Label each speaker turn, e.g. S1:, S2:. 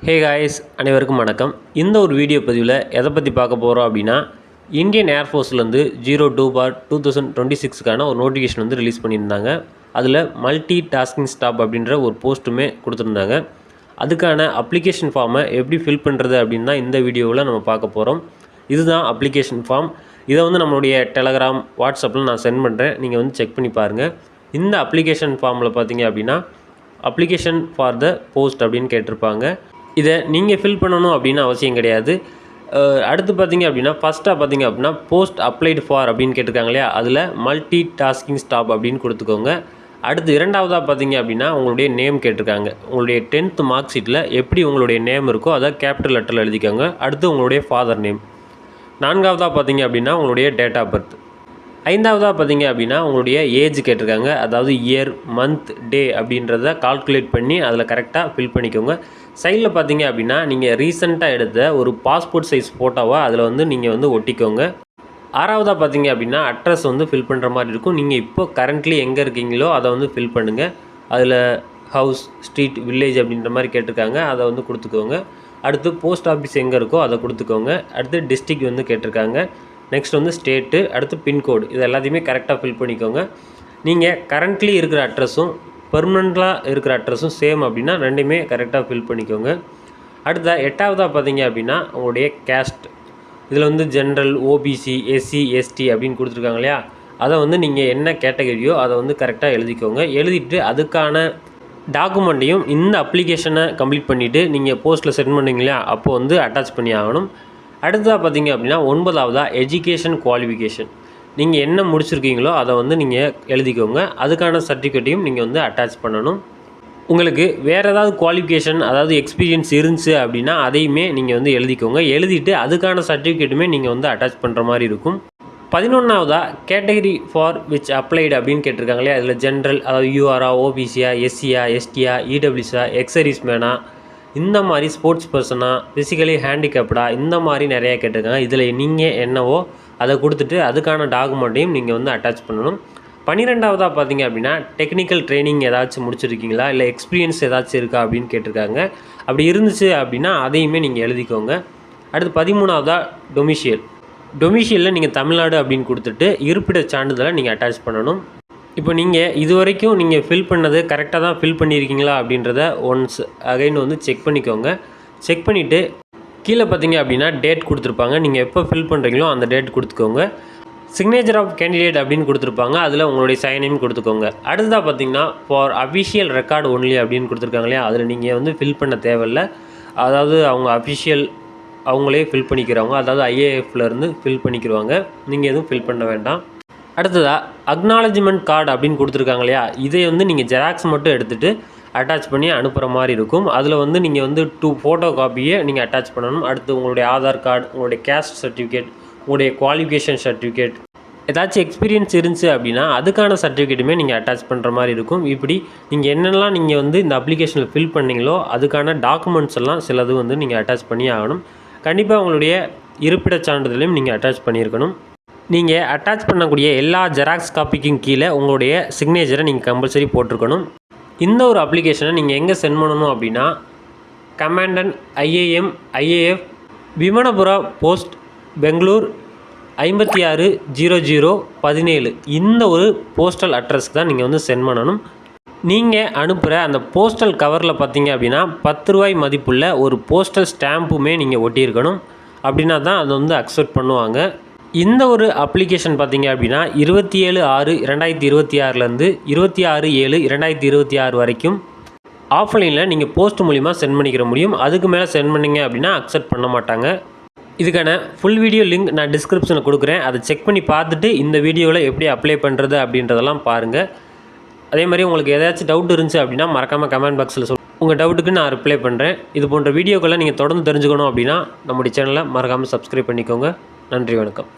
S1: Hey guys, அனைவருக்கும் வணக்கம். இந்த ஒரு வீடியோ பதிவில் எதை பற்றி பார்க்க போகிறோம் அப்படின்னா, இந்தியன் ஏர்ஃபோர்ஸ்லேருந்து 02/2026க்கான ஒரு நோட்டிஃபிகேஷன் வந்து ரிலீஸ் பண்ணியிருந்தாங்க. அதில் மல்டி டாஸ்கிங் ஸ்டாப் அப்படின்ற ஒரு போஸ்ட்டுமே கொடுத்துருந்தாங்க. அதுக்கான அப்ளிகேஷன் ஃபார்மை எப்படி ஃபில் பண்ணுறது அப்படின்னு தான் இந்த வீடியோவில் நம்ம பார்க்க போகிறோம். இதுதான் அப்ளிகேஷன் ஃபார்ம். இதை வந்து நம்மளுடைய டெலகிராம், வாட்ஸ்அப்பில் நான் சென்ட் பண்ணுறேன். நீங்கள் வந்து செக் பண்ணி பாருங்கள். இந்த அப்ளிகேஷன் ஃபார்மில் பார்த்தீங்க அப்படின்னா, அப்ளிகேஷன் ஃபார் த போஸ்ட் அப்படின்னு கேட்டிருப்பாங்க. இதை நீங்கள் ஃபில் பண்ணணும் அப்படின்னு அவசியம் கிடையாது. அடுத்து பார்த்தீங்க அப்படின்னா, ஃபஸ்ட்டாக பார்த்தீங்க அப்படின்னா போஸ்ட் அப்ளைடு ஃபார் அப்படின்னு கேட்டிருக்காங்க இல்லையா, அதில் மல்டி டாஸ்கிங் ஸ்டாப் அப்படின்னு கொடுத்துக்கோங்க. அடுத்து இரண்டாவதாக பார்த்தீங்க அப்படின்னா உங்களுடைய நேம் கேட்டிருக்காங்க. உங்களுடைய 10th மார்க் ஷீட்டில் எப்படி உங்களுடைய நேம் இருக்கோ அதை கேபிட்டல் லெட்டரில் எழுதிக்கோங்க. அடுத்து உங்களுடைய ஃபாதர் நேம். நான்காவதாக பார்த்தீங்க அப்படின்னா உங்களுடைய டேட் ஆஃப் பர்த். ஐந்தாவதாக பார்த்தீங்க அப்படின்னா உங்களுடைய ஏஜ் கேட்டிருக்காங்க. அதாவது இயர், மந்த், டே அப்படின்றத கால்குலேட் பண்ணி அதில் கரெக்டாக ஃபில் பண்ணிக்கோங்க. சைடில் பார்த்தீங்க அப்படின்னா நீங்கள் ரீசெண்டாக எடுத்த ஒரு பாஸ்போர்ட் சைஸ் ஃபோட்டோவை அதில் வந்து நீங்கள் வந்து ஒட்டிக்கோங்க. ஆறாவதாக பார்த்தீங்க அப்படின்னா அட்ரஸ் வந்து ஃபில் பண்ணுற மாதிரி இருக்கும். நீங்கள் இப்போ கரண்ட்லி எங்கே இருக்கீங்களோ அதை வந்து ஃபில் பண்ணுங்கள். அதில் ஹவுஸ், ஸ்ட்ரீட், வில்லேஜ் அப்படின்ற மாதிரி கேட்டிருக்காங்க. அதை வந்து கொடுத்துக்கோங்க. அடுத்து போஸ்ட் ஆஃபீஸ் எங்கே இருக்கோ அதை கொடுத்துக்கோங்க. அடுத்து டிஸ்ட்ரிக்ட் வந்து கேட்டிருக்காங்க. நெக்ஸ்ட் வந்து ஸ்டேட்டு, அடுத்து பின்கோடு. இது எல்லாத்தையுமே கரெக்டாக ஃபில் பண்ணிக்கோங்க. நீங்கள் கரண்ட்லி இருக்கிற அட்ரஸும் பெர்மனெண்ட்டாக இருக்கிற அட்ரஸும் சேம் அப்படின்னா ரெண்டுமே கரெக்டாக ஃபில் பண்ணிக்கோங்க. அடுத்த எட்டாவதாக பார்த்தீங்க அப்படின்னா உங்களுடைய கேஸ்ட். இதில் வந்து ஜென்ரல், ஓபிசி, எஸ்சி, எஸ்டி அப்படின்னு கொடுத்துருக்காங்க இல்லையா, அதை வந்து நீங்கள் என்ன கேட்டகரியோ அதை வந்து கரெக்டாக எழுதிக்கோங்க. எழுதிட்டு அதுக்கான டாக்குமெண்ட்டையும் இந்த அப்ளிகேஷனை கம்ப்ளீட் பண்ணிவிட்டு நீங்கள் போஸ்ட்டில் சென்ட் பண்ணிங்க இல்லையா, அப்போது வந்து அட்டாச் பண்ணி ஆகணும். அடுத்ததாக பார்த்தீங்க அப்படின்னா 9வதாக எஜுகேஷன் குவாலிஃபிகேஷன். நீங்கள் என்ன முடிச்சிருக்கீங்களோ அதை வந்து நீங்கள் எழுதிக்கோங்க. அதுக்கான சர்டிஃபிகேட்டையும் நீங்கள் வந்து அட்டாச் பண்ணணும். உங்களுக்கு வேறு ஏதாவது குவாலிஃபிகேஷன், அதாவது எக்ஸ்பீரியன்ஸ் இருந்துச்சு அப்படின்னா அதையுமே நீங்கள் வந்து எழுதிக்கோங்க. எழுதிட்டு அதுக்கான சர்டிஃபிகேட்டுமே நீங்கள் வந்து அட்டாச் பண்ணுற மாதிரி இருக்கும். 11வதாக கேட்டகரி ஃபார் விச் அப்ளைடு அப்படின்னு கேட்டிருக்காங்க இல்லையா, அதில் ஜென்ரல், அதாவது யூஆரா, ஓபிசியா, எஸ்சியா, எஸ்டியா, இடபிள்யூஸா, எக்ஸர்வீஸ் மேனா, இந்த மாதிரி ஸ்போர்ட்ஸ் பர்சனா, ஃபிசிக்கலி ஹேண்டிகேப்டா, இந்த மாதிரி நிறையா கேட்டிருக்காங்க. இதில் நீங்கள் என்னவோ அதை கொடுத்துட்டு அதுக்கான டாக்குமெண்ட்டையும் நீங்கள் வந்து அட்டாச் பண்ணணும். 12வதாக பார்த்தீங்க அப்படின்னா டெக்னிக்கல் ட்ரைனிங் ஏதாச்சும் முடிச்சிருக்கீங்களா, இல்லை எக்ஸ்பீரியன்ஸ் ஏதாச்சும் இருக்கா அப்படின்னு கேட்டிருக்காங்க. அப்படி இருந்துச்சு அப்படின்னா அதையுமே நீங்கள் எழுதிக்கோங்க. அடுத்து 13வதாக டொமிஷியலில் நீங்கள் தமிழ்நாடு அப்படின்னு கொடுத்துட்டு இருப்பிட சான்றிதழை நீங்கள் அட்டாச் பண்ணணும். இப்போ நீங்கள் இது வரைக்கும் நீங்கள் ஃபில் பண்ணது கரெக்டாக தான் ஃபில் பண்ணியிருக்கீங்களா அப்படின்றத ஒன்ஸ் அகைன் வந்து செக் பண்ணிக்கோங்க. செக் பண்ணிவிட்டு கீழே பார்த்தீங்க அப்படின்னா டேட் கொடுத்துருப்பாங்க. நீங்கள் எப்போ ஃபில் பண்ணுறீங்களோ அந்த டேட் கொடுத்துக்கோங்க. சிக்னேச்சர் ஆஃப் கேண்டிடேட் அப்படின்னு கொடுத்துருப்பாங்க. அதில் உங்களுடைய சைனையும் கொடுத்துக்கோங்க. அடுத்ததாக பார்த்தீங்கன்னா ஃபார் அஃபிஷியல் ரெக்கார்டு ஒன்லி அப்படின்னு கொடுத்துருக்காங்க இல்லையா, அதில் நீங்கள் வந்து ஃபில் பண்ண தேவையில்லை. அதாவது அவங்க அஃபிஷியல் அவங்களே ஃபில் பண்ணிக்கிறவங்க, அதாவது ஐஏஎஃப்லேருந்து ஃபில் பண்ணிக்கிடுவாங்க. நீங்கள் எதுவும் ஃபில் பண்ண வேண்டாம். அடுத்ததாக அக்னாலஜ்மெண்ட் கார்டு அப்படின்னு கொடுத்துருக்காங்க இல்லையா, இதை வந்து நீங்கள் ஜெராக்ஸ் மட்டும் எடுத்துகிட்டு அட்டாச் பண்ணி அனுப்புகிற மாதிரி இருக்கும். அதில் வந்து நீங்கள் வந்து 2 ஃபோட்டோ காப்பியை நீங்கள் அட்டாச் பண்ணணும். அடுத்து உங்களுடைய ஆதார் கார்டு, உங்களுடைய கேஸ்ட் சர்டிஃபிகேட், உங்களுடைய குவாலிஃபிகேஷன் சர்டிஃபிகேட், ஏதாச்சும் எக்ஸ்பீரியன்ஸ் இருந்துச்சு அப்படின்னா அதுக்கான சர்டிஃபிகேட்டுமே நீங்கள் அட்டாச் பண்ணுற மாதிரி இருக்கும். இப்படி நீங்கள் என்னெல்லாம் நீங்கள் வந்து இந்த அப்ளிகேஷனில் ஃபில் பண்ணிங்களோ அதுக்கான டாக்குமெண்ட்ஸ் எல்லாம் சிலது வந்து நீங்கள் அட்டாச் பண்ணி ஆகணும். கண்டிப்பாக உங்களுடைய இருப்பிடச் சான்றிதழையும் நீங்கள் அட்டாச் பண்ணியிருக்கணும். நீங்கள் அட்டாச் பண்ணக்கூடிய எல்லா ஜெராக்ஸ் காப்பிக்கும் கீழே உங்களுடைய சிக்னேச்சரை நீங்கள் கம்பல்சரி போட்டிருக்கணும். இந்த ஒரு அப்ளிகேஷனை நீங்கள் எங்கே சென்ட் பண்ணணும் அப்படின்னா, கமாண்டன்ட் ஐஏஎஃப் விமானபுரா போஸ்ட், பெங்களூர் 560017 இந்த ஒரு போஸ்டல் அட்ரஸ்க்கு தான் நீங்கள் வந்து சென்ட் பண்ணணும். நீங்கள் அனுப்புகிற அந்த போஸ்டல் கவரில் பார்த்தீங்க அப்படின்னா 10 ரூபாய் மதிப்புள்ள ஒரு போஸ்டல் ஸ்டாம்புமே நீங்கள் ஒட்டியிருக்கணும். அப்படின்னா தான் அதை வந்து அக்செப்ட் பண்ணுவாங்க. இந்த ஒரு அப்ளிகேஷன் பார்த்தீங்க அப்படின்னா 27/6/2026லேருந்து 26/7/2026 வரைக்கும் ஆஃப்லைனில் நீங்கள் போஸ்ட் மூலிமா சென்ட் பண்ணிக்கிற முடியும். அதுக்கு மேலே சென்ட் பண்ணிங்க அப்படின்னா அக்செப்ட் பண்ண மாட்டாங்க. இதுக்கான ஃபுல் வீடியோ லிங்க் நான் டிஸ்கிரிப்ஷனில் கொடுக்குறேன். அதை செக் பண்ணி பார்த்துட்டு இந்த வீடியோவில் எப்படி அப்ளை பண்ணுறது அப்படின்றதெல்லாம் பாருங்கள். அதே மாதிரி உங்களுக்கு ஏதாச்சும் டவுட் இருந்துச்சு அப்படின்னா மறக்காமல் கமெண்ட் பாக்ஸில் உங்கள் டவுட்டுக்கு நான் ரிப்ளை பண்ணுறேன். இது போன்ற வீடியோக்களை நீங்கள் தொடர்ந்து தெரிஞ்சுக்கணும் அப்படின்னா நம்முடைய சேனலை மறக்காமல் சப்ஸ்கிரைப் பண்ணிக்கோங்க. நன்றி, வணக்கம்.